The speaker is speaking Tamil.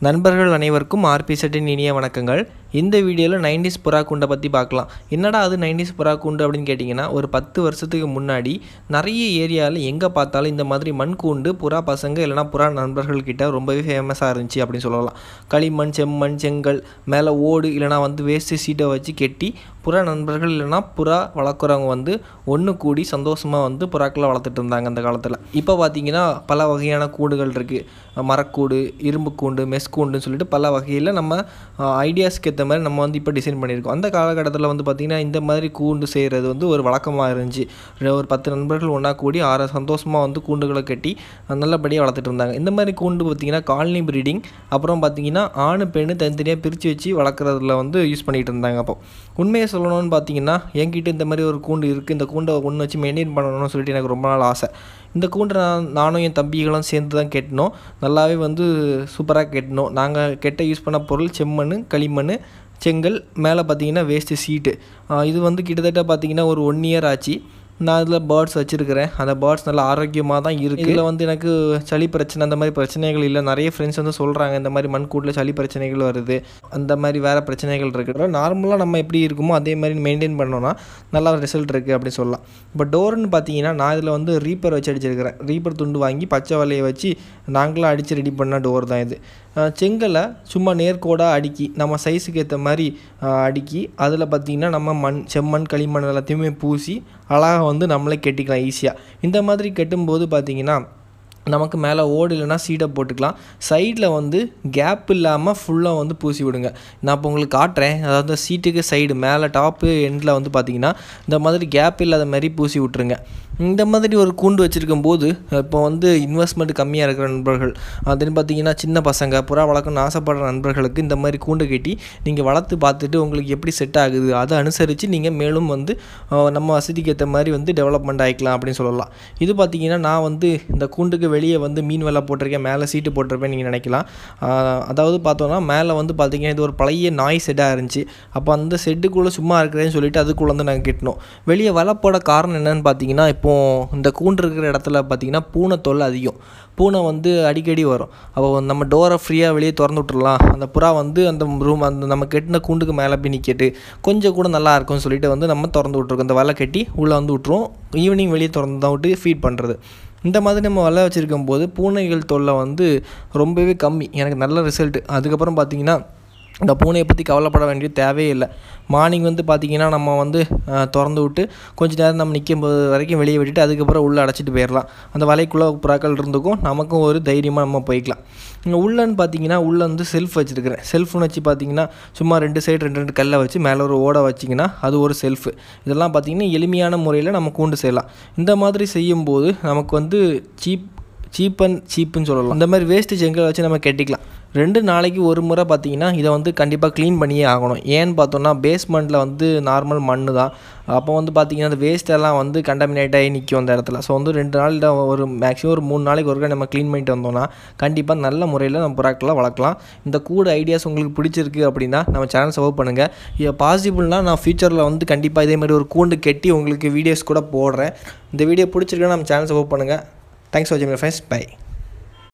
நண்பர்கள் அனைவருக்கும் ஆர்பிசெட்டின் இனிய வணக்கங்கள். இந்த வீடியோவில் 90s புறா கூண்டை பற்றி பார்க்கலாம். என்னடா அது 90s புறா கூண்டு அப்படின்னு கேட்டிங்கன்னா, ஒரு 10 வருஷத்துக்கு முன்னாடி நிறைய ஏரியாவில் எங்கே பார்த்தாலும் இந்த மாதிரி மண் கூண்டு புறா பசங்க இல்லைனா புறா நண்பர்கள்கிட்ட ரொம்பவே ஃபேமஸாக இருந்துச்சு அப்படின்னு சொல்லலாம். களிமண், செம்மண், செங்கல் மேலே ஓடு இல்லைனா வேஸ்ட்டு சீட்டை வச்சு கெட்டி புறா நண்பர்கள் இல்லைனா புறா வளர்க்குறவங்க ஒன்று கூடி சந்தோஷமாக புறாக்களை வளர்த்துட்டு இருந்தாங்க அந்த காலத்தில். இப்போ பார்த்தீங்கன்னா பல வகையான கூண்டுகள் இருக்குது. மரக்கூடு, இரும்பு கூண்டு, மெஸ் கூண்டுன்னு சொல்லிட்டு பல வகையில் நம்ம ஐடியாஸ்க்கு ஏற்ற மாதிரி நம்ம இப்போ டிசைன் பண்ணியிருக்கோம். அந்த காலகட்டத்தில் பார்த்திங்கன்னா இந்த மாதிரி கூண்டு செய்கிறது ஒரு வழக்கமாக இருந்துச்சு. ஒரு 10 நண்பர்கள் ஒன்றா கூடி சந்தோஷமாக கூண்டுகளை கட்டி நல்லபடியாக வளர்த்துட்டு இருந்தாங்க. இந்த மாதிரி கூண்டு பார்த்திங்கன்னா காலனி ப்ரீடிங், அப்புறம் பார்த்திங்கன்னா ஆணு பெண்ணு தனித்தனியாக பிரித்து வச்சு வளர்க்குறதுல யூஸ் பண்ணிகிட்டு இருந்தாங்க. அப்போ உண்மையை சொல்லணும்னு பார்த்தீங்கன்னா என்கிட்ட இந்த மாதிரி ஒரு கூண்டு இருக்குது, இந்த கூண்டை ஒன்று வச்சு மெயின்டைன் பண்ணணும்னு சொல்லிட்டு எனக்கு ரொம்ப நாள் ஆசை. இந்த கூண்டை நானும் என் தம்பிகளும் சேர்ந்து தான் கெட்டினோம். நல்லாவே சூப்பராக கெட்டினோம். நாங்கள் கெட்ட யூஸ் பண்ண பொருள் செம்மண், களிமண், செங்கல், மேலே பார்த்திங்கன்னா வேஸ்ட்டு சீட்டு. இது கிட்டத்தட்ட பார்த்திங்கன்னா ஒரு 1 இயர் ஆச்சு. நான் இதில் பேர்ட்ஸ் வச்சுருக்கிறேன். அந்த பேர்ட்ஸ் நல்லா ஆரோக்கியமாக தான் இருக்குது. இதில் எனக்கு சளி பிரச்சனை அந்த மாதிரி பிரச்சனைகள் இல்லை. நிறைய ஃப்ரெண்ட்ஸ் சொல்கிறாங்க இந்த மாதிரி மண்கூட்டில் சளி பிரச்சனைகள் வருது, அந்த மாதிரி வேறு பிரச்சனைகள் இருக்குது. நார்மலாக நம்ம எப்படி இருக்குமோ அதே மாதிரி மெயின்டைன் பண்ணோன்னா நல்லா ரிசல்ட் இருக்குது அப்படின்னு சொல்லலாம். இப்போ டோர்னு பார்த்தீங்கன்னா நான் இதில் ரீப்பர் வச்சு அடிச்சிருக்கிறேன். ரீப்பர் துண்டு வாங்கி பச்சை வலையை வச்சு நாங்களாம் அடித்து ரெடி பண்ண டோர் தான் இது. செங்கலை சும்மா நேர்கோடாக அடுக்கி நம்ம சைஸுக்கு ஏற்ற மாதிரி அடுக்கி அதில் பார்த்திங்கன்னா நம்ம செம்மண், களிமண் எல்லாத்தையுமே பூசி அழகாக நம்மளே கெட்டிக்கலாம் ஈஸியாக. இந்த மாதிரி கெட்டும்போது பார்த்திங்கன்னா நமக்கு மேலே ஓடு இல்லைனா சீடை போட்டுக்கலாம். சைடில் கேப் இல்லாமல் ஃபுல்லாக பூசி விடுங்க. நான் இப்போ உங்களுக்கு காட்டுறேன். அதாவது சீட்டுக்கு சைடு மேலே டாப்பு எண்டில் பார்த்திங்கன்னா இந்த மாதிரி கேப் இல்லாத மாதிரி பூசி விட்ருங்க. இந்த மாதிரி ஒரு கூண்டு வச்சுருக்கும் போது இப்போ இன்வெஸ்ட்மெண்ட் கம்மியாக இருக்கிற நண்பர்கள், அதுன்னு பார்த்திங்கன்னா சின்ன பசங்க புறா வளர்க்கணும்னு ஆசைப்படுற நண்பர்களுக்கு இந்த மாதிரி கூண்டு கட்டி நீங்கள் வளர்த்து பார்த்துட்டு உங்களுக்கு எப்படி செட் ஆகுது அதை அனுசரித்து நீங்கள் மேலும் நம்ம வசதிக்கு ஏற்ற மாதிரி டெவலப்மெண்ட் ஆகிக்கலாம் அப்படின்னு சொல்லலாம். இது பார்த்திங்கன்னா நான் இந்த கூண்டுக்கு வெளியே மீன் வெலை போட்டிருக்கேன், மேலே சீட்டு போட்டிருப்பேன் நீங்கள் நினைக்கலாம். அதாவது பார்த்தோன்னா மேலே பார்த்திங்கன்னா இது ஒரு பழைய நாய் செட்டாக இருந்துச்சு. அப்போ அந்த செட்டுக்குள்ளே சும்மா இருக்கிறேன்னு சொல்லிட்டு அதுக்குள்ளே நாங்கள் கட்டினோம். வெளியே வலை போட காரணம் என்னென்னு பார்த்தீங்கன்னா, இப்போது இந்த கூண்டு இருக்கிற இடத்துல பார்த்திங்கன்னா பூனை தொல்லை அதிகம். பூனை அடிக்கடி வரும். அப்போ நம்ம டோரை ஃப்ரீயாக வெளியே திறந்து விட்டுறலாம். அந்த புறா அந்த ரூம் அந்த நம்ம கெட்டின கூண்டுக்கு மேலே போய் நிற்கிட்டு கொஞ்சம் கூட நல்லா இருக்கும்னு சொல்லிட்டு நம்ம திறந்து விட்ருக்கோம். இந்த வலை கட்டி உள்ளே விட்ருவோம். ஈவினிங் வெளியே திறந்து தான் விட்டு ஃபீட் பண்ணுறது. இந்த மாதிரி நம்ம வலை வச்சுருக்கும் போது பூனைகள் தொல்லை ரொம்பவே கம்மி. எனக்கு நல்ல ரிசல்ட்டு. அதுக்கப்புறம் பார்த்திங்கன்னா இந்த பூனையை பற்றி கவலைப்பட வேண்டிய தேவையே இல்லை. மார்னிங் பார்த்திங்கன்னா நம்ம திறந்து விட்டு கொஞ்சம் நேரம் நம்ம நிற்கும் போது வரைக்கும் வெளியே விட்டுட்டு அதுக்கப்புறம் உள்ளே அடைச்சிட்டு போயிடலாம். அந்த வலைக்குள்ளே புறாக்கள் இருந்துக்கும் நமக்கும் ஒரு தைரியமாக நம்ம போய்க்கலாம். இங்கே உள்ளன்னு பார்த்திங்கன்னா உள்ளே செல்ஃப் வச்சுருக்கிறேன். செல்ஃப்னு வச்சு பார்த்திங்கன்னா சும்மா 2 சைடு 2 கல்லை வச்சு மேலே ஒரு ஓடை வச்சிங்கன்னா அது ஒரு செல்ஃபு. இதெல்லாம் பார்த்திங்கன்னா எளிமையான முறையில் நம்ம கூண்டு செய்யலாம். இந்த மாதிரி செய்யும்போது நமக்கு சீப்புன்னு சொல்லலாம். இந்த மாதிரி வேஸ்ட்டு செங்கல் வச்சு நம்ம கட்டிக்கலாம். 2 நாளைக்கு ஒரு முறை பார்த்திங்கன்னா இதை கண்டிப்பாக க்ளீன் பண்ணியே ஆகணும். ஏன்னு பார்த்தோன்னா பேஸ்மெண்ட்டில் நார்மல் மண் தான். அப்போ பார்த்திங்கன்னா அந்த வேஸ்ட்டெல்லாம் கண்டாமினேட் ஆகி நிற்கும் அந்த இடத்துல. ஸோ 2 நாளில் ஒரு மேக்ஸிமம் ஒரு 3 நாளைக்கு ஒருக்கா நம்ம க்ளீன் பண்ணிட்டு வந்தோம்னா கண்டிப்பாக நல்ல முறையில் நம்ம புறாக்களை வளர்க்கலாம். இந்த கூடு ஐடியாஸ் உங்களுக்கு பிடிச்சிருக்கு அப்படின்னா நம்ம சேனல் சப்போர்ட் பண்ணுங்கள். இது பாசிபிள்னால் நான் ஃபியூச்சரில் கண்டிப்பாக இதேமாதிரி ஒரு கூண்டு கட்டி உங்களுக்கு வீடியோஸ் கூட போடுறேன். இந்த வீடியோ பிடிச்சிருக்குன்னா நம்ம சேனல் சப்போர்ட் பண்ணுங்கள். Thanks for watching my friends. Bye.